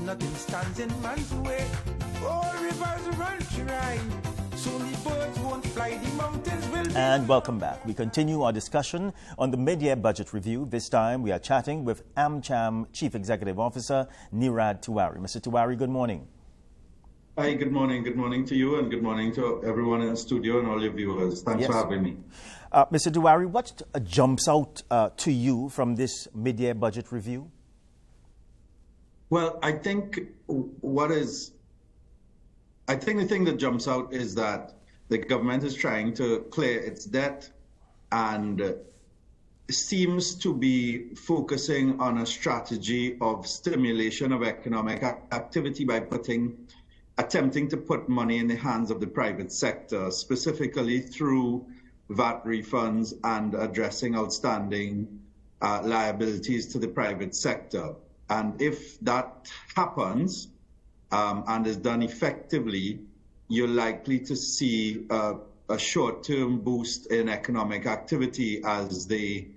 nothing stands in man's way. All rivers run dry, soon the birds won't fly, the mountains will be. And welcome back. We continue our discussion on the mid-year budget review. This time we are chatting with AMCHAM Chief Executive Officer Neeraj Tiwari. Mr. Tiwari, good morning. Hi, good morning. Good morning to you and good morning to everyone in the studio and all your viewers. Thanks for having me. Mr. Tiwari, what jumps out to you from this mid-year budget review? Well, I think the thing that jumps out is that the government is trying to clear its debt and seems to be focusing on a strategy of stimulation of economic activity by attempting to put money in the hands of the private sector, specifically through VAT refunds and addressing outstanding liabilities to the private sector. And if that happens and is done effectively, you're likely to see a short-term boost in economic activity as the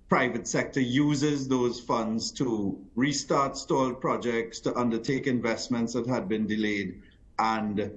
private sector uses those funds to restart stalled projects, to undertake investments that had been delayed, and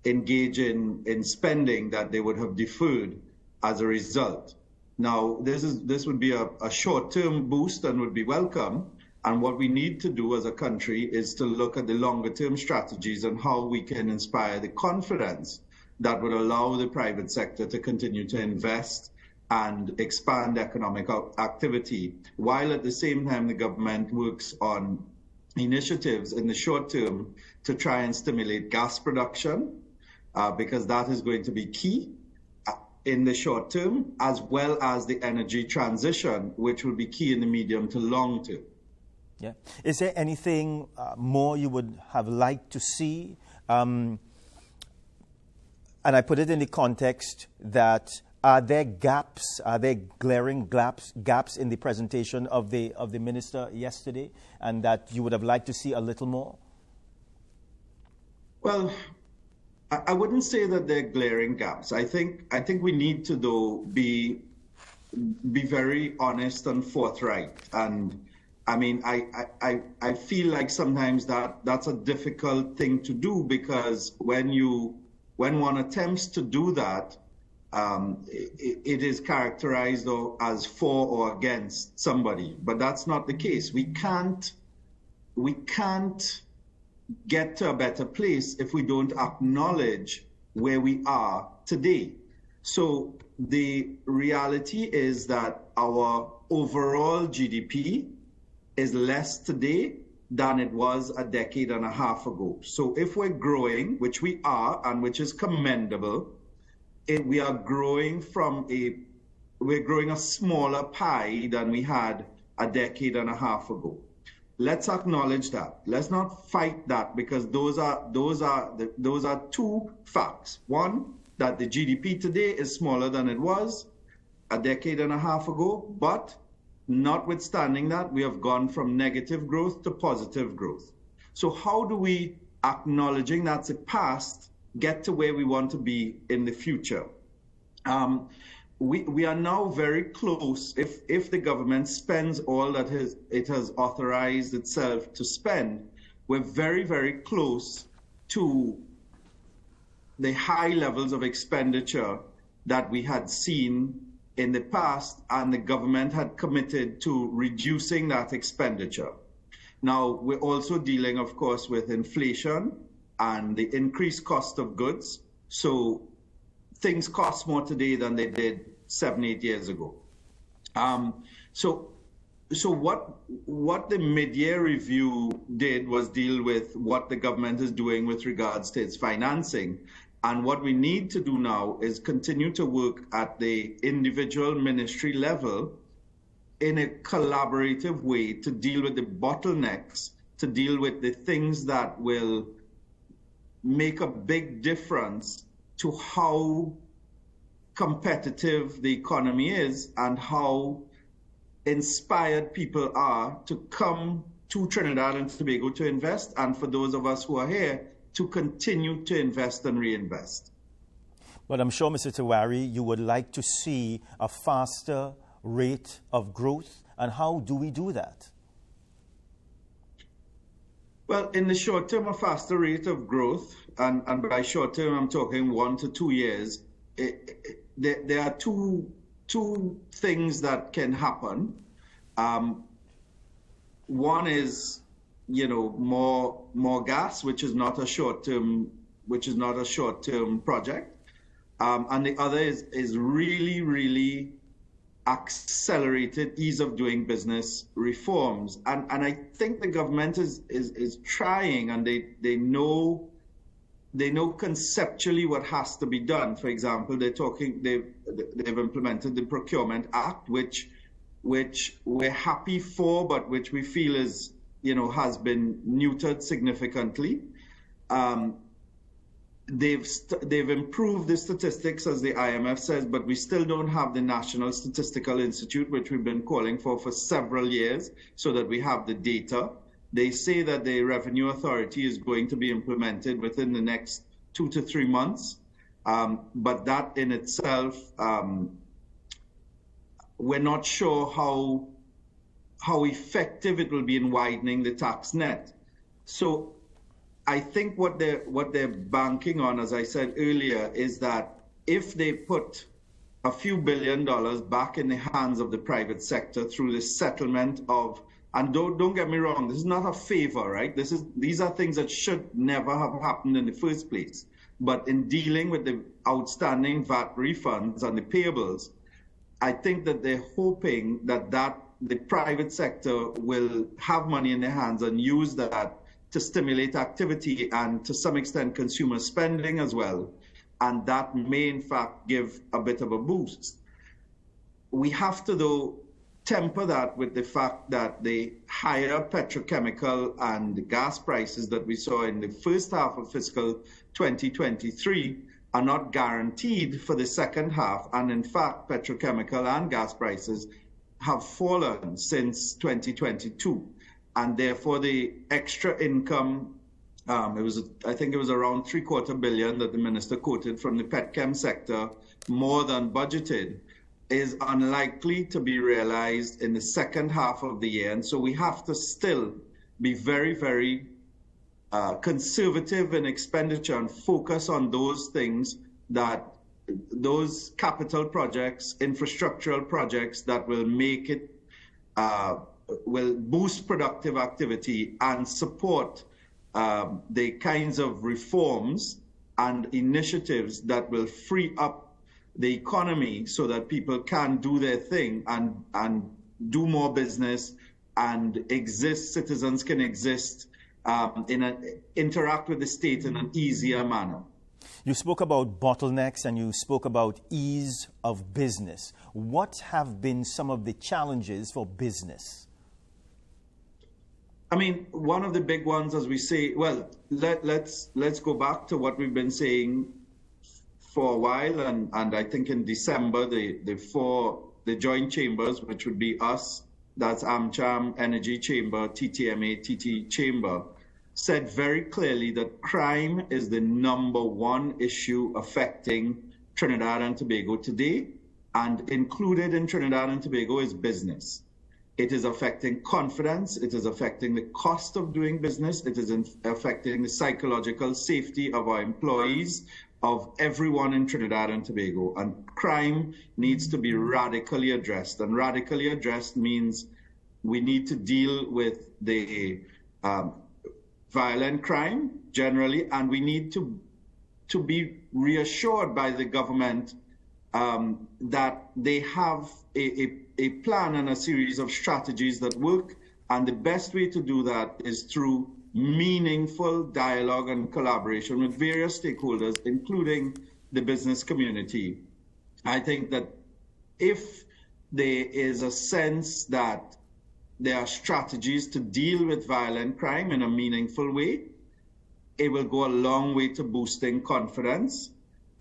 engage in spending that they would have deferred as a result. Now, this would be a short-term boost and would be welcome. And what we need to do as a country is to look at the longer-term strategies and how we can inspire the confidence that would allow the private sector to continue to invest and expand economic activity, while at the same time the government works on initiatives in the short term to try and stimulate gas production, because that is going to be key in the short term, as well as the energy transition, which will be key in the medium to long term. Yeah. Is there anything more you would have liked to see? And I put it in the context that are there glaring gaps in the presentation of the minister yesterday, and that you would have liked to see a little more? Well, I wouldn't say that they're glaring gaps. I think we need to, though, be very honest and forthright. And I mean, I feel like sometimes that's a difficult thing to do, because when one attempts to do that, it is characterized as for or against somebody, but that's not the case. We can't get to a better place if we don't acknowledge where we are today. So the reality is that our overall GDP is less today than it was a decade and a half ago. So if we're growing, which we are, and which is commendable, we are growing we're growing a smaller pie than we had a decade and a half ago. Let's acknowledge that. Let's not fight that, because those are two facts. One, that the GDP today is smaller than it was a decade and a half ago, but notwithstanding that, we have gone from negative growth to positive growth. So how do we, acknowledging that's the past, get to where we want to be in the future? We are now very close. If the government spends all that it has authorized itself to spend, we're very, very close to the high levels of expenditure that we had seen in the past, and the government had committed to reducing that expenditure. Now, we're also dealing, of course, with inflation and the increased cost of goods. So things cost more today than they did 7-8 years ago. So what the mid-year review did was deal with what the government is doing with regards to its financing. And what we need to do now is continue to work at the individual ministry level in a collaborative way to deal with the bottlenecks, to deal with the things that will make a big difference to how competitive the economy is and how inspired people are to come to Trinidad and Tobago to invest, and for those of us who are here to continue to invest and reinvest. But I'm sure, Mr. Tiwari, you would like to see a faster rate of growth, and how do we do that? Well, in the short term, a faster rate of growth, and by short term, I'm talking 1 to 2 years. There are two things that can happen. One is, more gas, which is not a short term project, and the other is really accelerated ease of doing business reforms. And I think the government is trying, and they know conceptually what has to be done. For example, they've implemented the Procurement Act, which we're happy for, but which we feel is, has been neutered significantly. They've improved the statistics, as the IMF says, but we still don't have the National Statistical Institute, which we've been calling for several years, so that we have the data. They say that the Revenue Authority is going to be implemented within the next 2 to 3 months, but that in itself, we're not sure how effective it will be in widening the tax net. So I think what they're banking on, as I said earlier, is that if they put a few $1 billion back in the hands of the private sector through the settlement of, and don't get me wrong, this is not a favor, right? These are things that should never have happened in the first place. But in dealing with the outstanding VAT refunds and the payables, I think that they're hoping that the private sector will have money in their hands and use that to stimulate activity and to some extent consumer spending as well. And that may in fact give a bit of a boost. We have to, though, temper that with the fact that the higher petrochemical and gas prices that we saw in the first half of fiscal 2023 are not guaranteed for the second half. And in fact, petrochemical and gas prices have fallen since 2022. And therefore, the extra income, I think it was around $750 million that the minister quoted from the petchem sector, more than budgeted, is unlikely to be realized in the second half of the year. And so we have to still be very, very conservative in expenditure and focus on those things, those capital projects, infrastructural projects that will make it, will boost productive activity and support the kinds of reforms and initiatives that will free up the economy so that people can do their thing and do more business and exist, citizens can exist, interact with the state in an easier manner. You spoke about bottlenecks and you spoke about ease of business. What have been some of the challenges for business? I mean, one of the big ones, as we say, well, let's go back to what we've been saying for a while, and I think in December, the joint chambers, which would be us, that's AMCHAM, Energy Chamber, TTMA, TT Chamber, said very clearly that crime is the #1 issue affecting Trinidad and Tobago today, and included in Trinidad and Tobago is business. It is affecting confidence, it is affecting the cost of doing business, it is affecting the psychological safety of our employees, of everyone in Trinidad and Tobago. And crime needs to be radically addressed. And radically addressed means we need to deal with the violent crime generally, and we need to be reassured by the government that they have a plan and a series of strategies that work. And the best way to do that is through meaningful dialogue and collaboration with various stakeholders, including the business community. I think that if there is a sense that there are strategies to deal with violent crime in a meaningful way, it will go a long way to boosting confidence.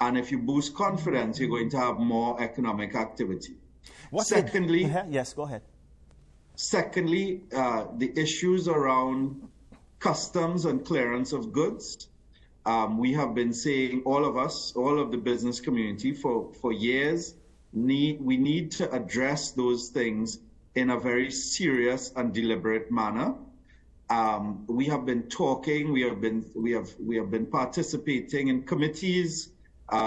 And if you boost confidence, you're going to have more economic activity. Secondly, yes, go ahead. Secondly, the issues around customs and clearance of goods. We have been saying, all of us, all of the business community for years, we need to address those things in a very serious and deliberate manner. We have been talking. We have been participating in committees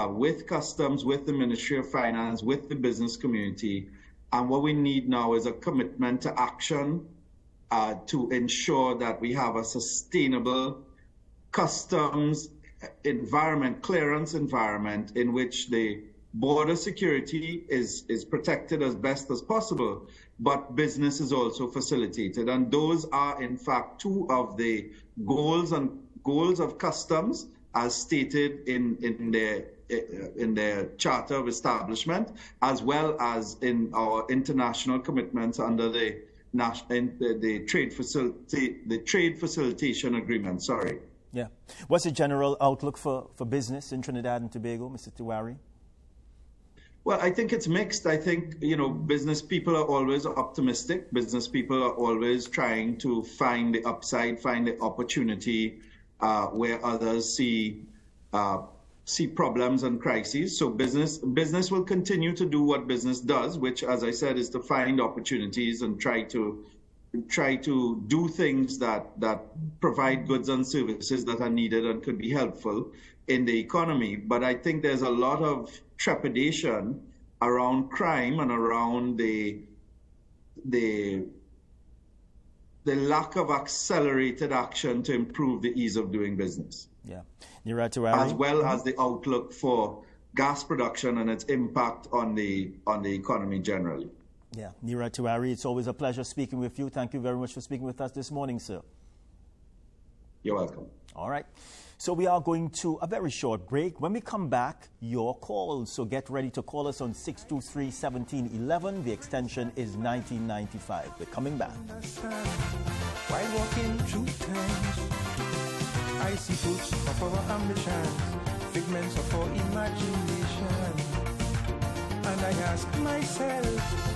with Customs, with the Ministry of Finance, with the business community. And what we need now is a commitment to action to ensure that we have a sustainable customs environment, clearance environment, in which the border security is protected as best as possible, but business is also facilitated. And those are, in fact, two of the goals of customs as stated in their charter of establishment, as well as in our international commitments under the trade facilitation agreement. Sorry. Yeah. What's the general outlook for business in Trinidad and Tobago, Mr. Tiwari? Well, I think it's mixed. I think, business people are always optimistic. Business people are always trying to find the upside, find the opportunity where others see problems and crises. So business will continue to do what business does, which, as I said, is to find opportunities and try to do things that provide goods and services that are needed and could be helpful in the economy. But I think there's a lot of trepidation around crime and around the lack of accelerated action to improve the ease of doing business. Yeah. As well as the outlook for gas production and its impact on the economy generally. Yeah. Nira Tiwari, it's always a pleasure speaking with you. Thank you very much for speaking with us this morning, sir. You're welcome. All right. So we are going to a very short break. When we come back, your calls. So get ready to call us on 623-1711. The extension is 1995. We're coming back. While walking through times, I see fruits of our ambitions, figments of our imagination. And I ask myself,